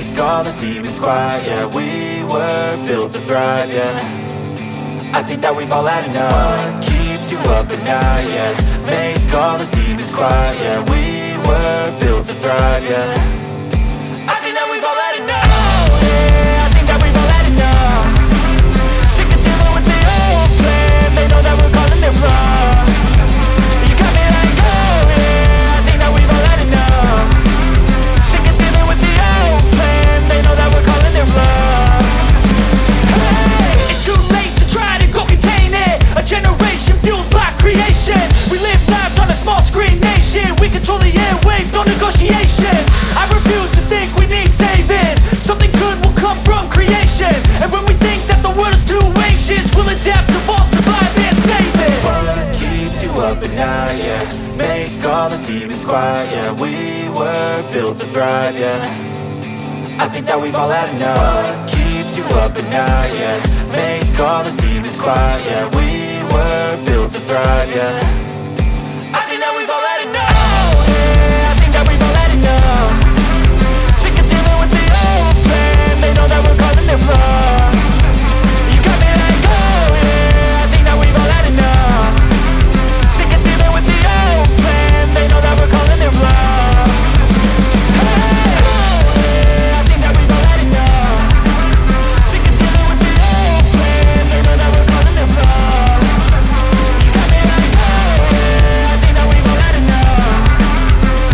make all the demons quiet. Yeah, we were built to thrive, yeah. I think that we've all had enough. What keeps you up at night, yeah. Make all the demons quiet. Yeah, we were built to thrive, yeah. I think that we've all had enough. Oh yeah, I think that we've all had enough. Sick of dealing with the old plan. They know that we're calling it wrong. You got me like, oh yeah, I think that we've all had enough. Sick of dealing with the old plan. They know that we're calling it wrong. Hey, it's too late to try to go contain it. A generation fueled by creation. We live lives on a small screen nation. We control the airwaves, no negotiation. I refuse to think we need saving. Something good will come from creation. And when we think that the world is too anxious, we'll adapt, evolve, survive and save it. What keeps you up at night, yeah. Make all the demons quiet, yeah. We were built to thrive, yeah. I think that we've all had enough. What keeps you up at night, yeah. Make all the demons quiet, yeah. We were built to thrive, yeah. I think that we've all had enough. Oh yeah, I think that we've all had enough. Sick of dealing with the old plan. They know that we're calling it wrong. You got me like, oh yeah, I think that we've all had enough. Sick of dealing with the old plan. They know that we're calling it wrong. Hey, oh yeah, I think that we've all had enough. Sick of dealing with the old plan. They know that we're calling it wrong. You got me like, oh yeah, I think that we've all had enough.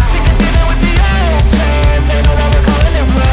Sick of dealing with the old plan. They know that we're calling it wrong.